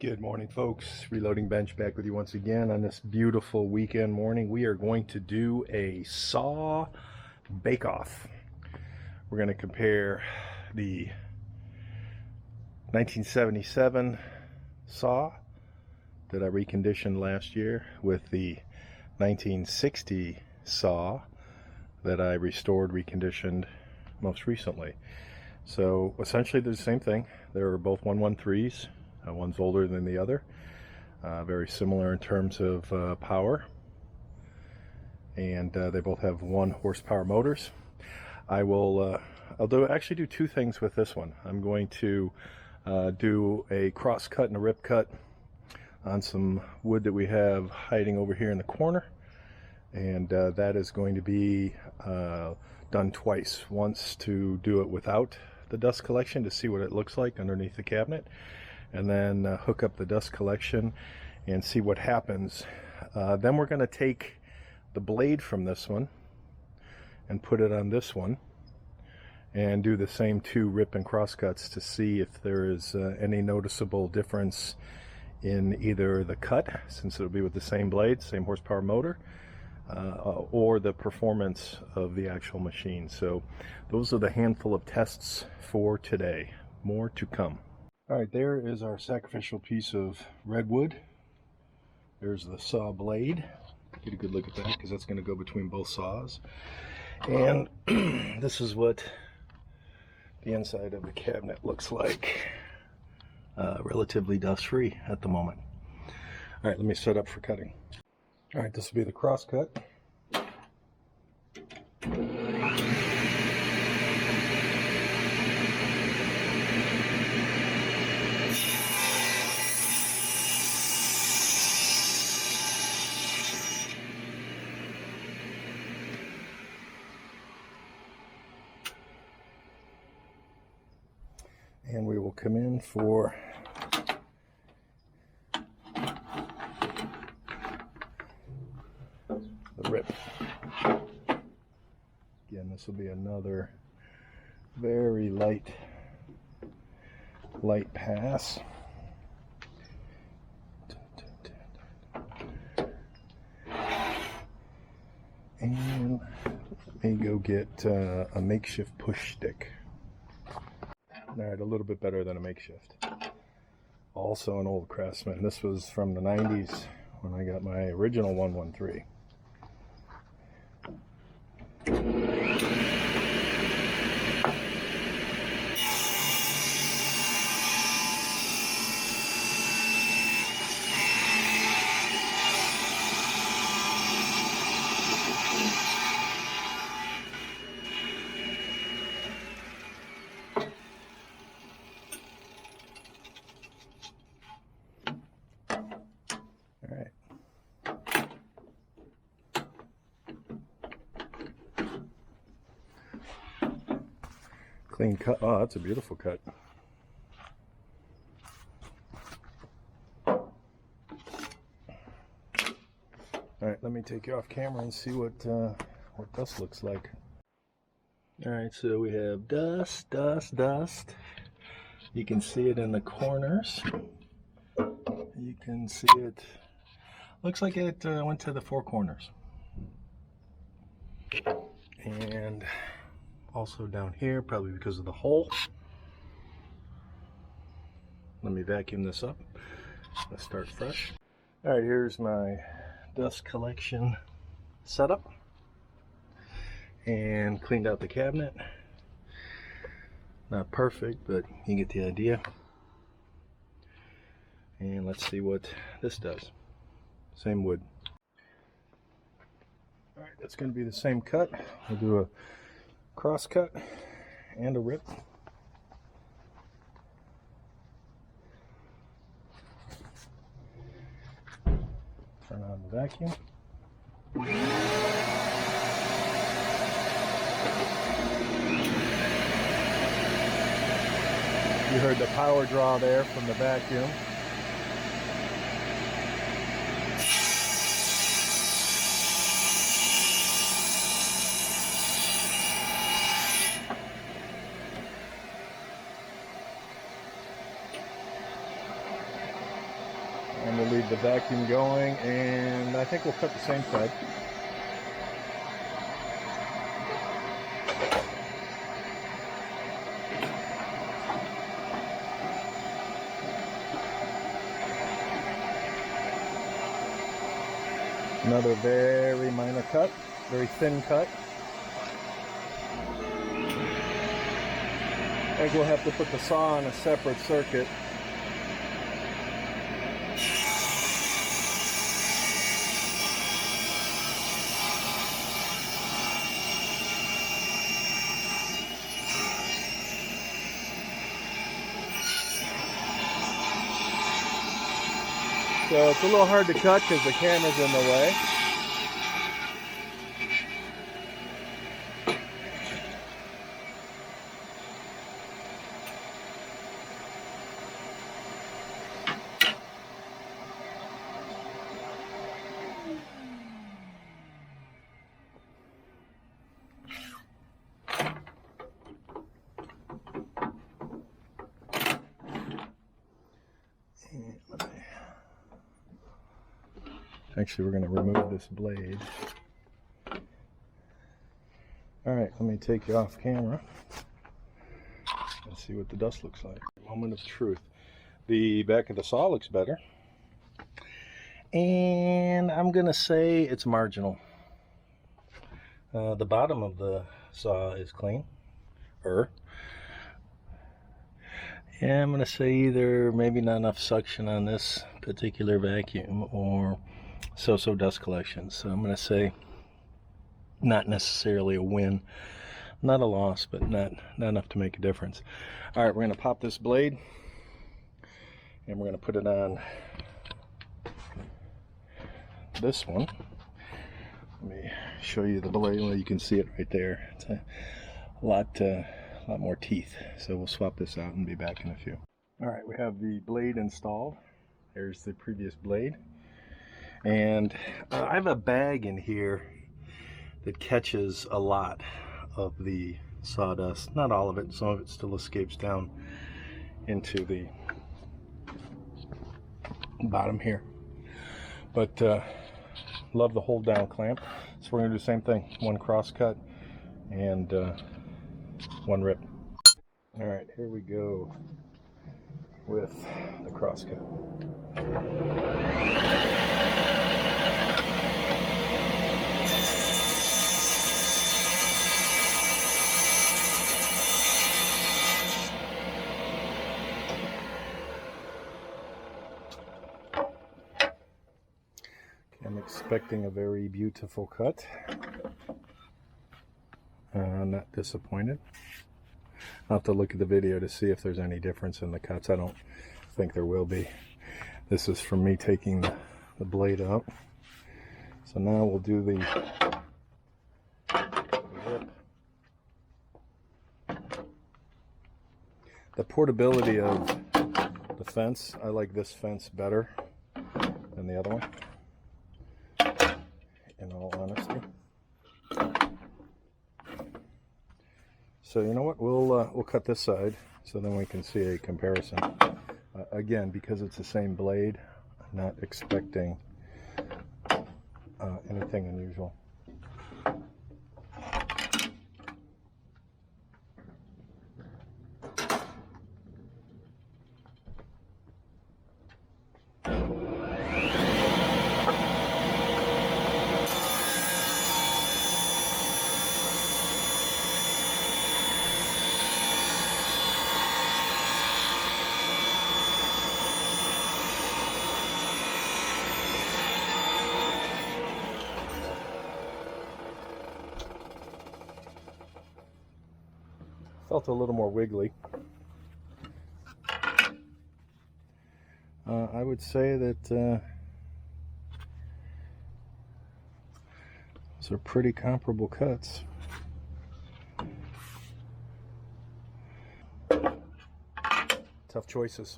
Good morning, folks. Reloading Bench back with you once again on this beautiful weekend morning. We are going to do a saw bake-off. We're going to compare the 1977 saw that I reconditioned last year with the 1960 saw that I restored, reconditioned most recently. So essentially they're the same thing. They're both 113s. One's older than the other. Very similar in terms of power. And they both have 1 horsepower motors. I'll actually do 2 things with this one. I'm going to do a cross cut and a rip cut on some wood that we have hiding over here in the corner. And that is going to be done twice. Once to do it without the dust collection to see what it looks like underneath the cabinet, and then hook up the dust collection and see what happens. Then we're going to take the blade from this one and put it on this one and do the same 2 rip and cross cuts to see if there is any noticeable difference in either the cut, since it'll be with the same blade, same horsepower motor, or the performance of the actual machine. So those are the handful of tests for today. More to come. All right, there is our sacrificial piece of redwood. There's the saw blade. Get a good look at that because that's going to go between both saws. And this is what the inside of the cabinet looks like. Relatively dust-free at the moment. All right, let me set up for cutting. All right, this will be the cross cut. And we will come in for the rip. Again, this will be another very light pass. And let me go get a makeshift push stick. All right, a little bit better than a makeshift. Also an old Craftsman. This was from the 90s when I got my original 113. Clean cut. Oh, that's a beautiful cut. All right, let me take you off camera and see what dust looks like. All right, so we have dust. You can see it in the corners. You can see it. Looks like it went to the 4 corners. And also down here, probably because of the hole. Let me vacuum this up. Let's start fresh. All right, here's my dust collection setup. And cleaned out the cabinet. Not perfect, but you get the idea. And let's see what this does. Same wood. All right, that's going to be the same cut. We'll do a cross cut and a rip. Turn on the vacuum. You heard the power draw there from the vacuum. leave the vacuum going, and I think we'll cut the same side. Another very minor cut, very thin cut. I think we'll have to put the saw on a separate circuit. So it's a little hard to cut because the camera's in the way. Actually, we're going to remove this blade. Alright, let me take you off camera and see what the dust looks like. Moment of truth. The back of the saw looks better. And I'm going to say it's marginal. The bottom of the saw is clean. Yeah, I'm going to say either maybe not enough suction on this particular vacuum or so-so dust collection. So I'm going to say not necessarily a win, not a loss, but not enough to make a difference. All right, we're going to pop this blade and we're going to put it on this one. Let me show you the blade. Well, you can see it right there. It's a lot more teeth. So we'll swap this out and be back in a few. All right, we have the blade installed. There's the previous blade. And I have a bag in here that catches a lot of the sawdust. Not all of it, some of it still escapes down into the bottom here. But love the hold down clamp. So we're going to do the same thing. One cross cut and one rip. All right, here we go with the cross cut. I'm expecting a very beautiful cut. Not disappointed. I'll have to look at the video to see if there's any difference in the cuts. I don't think there will be. This is from me taking the blade out. So now we'll do the rip. The portability of the fence, I like this fence better than the other one, in all honesty. So you know what, we'll cut this side so then we can see a comparison. Again, because it's the same blade, I'm not expecting anything unusual. Felt a little more wiggly. I would say that those are pretty comparable cuts. Tough choices.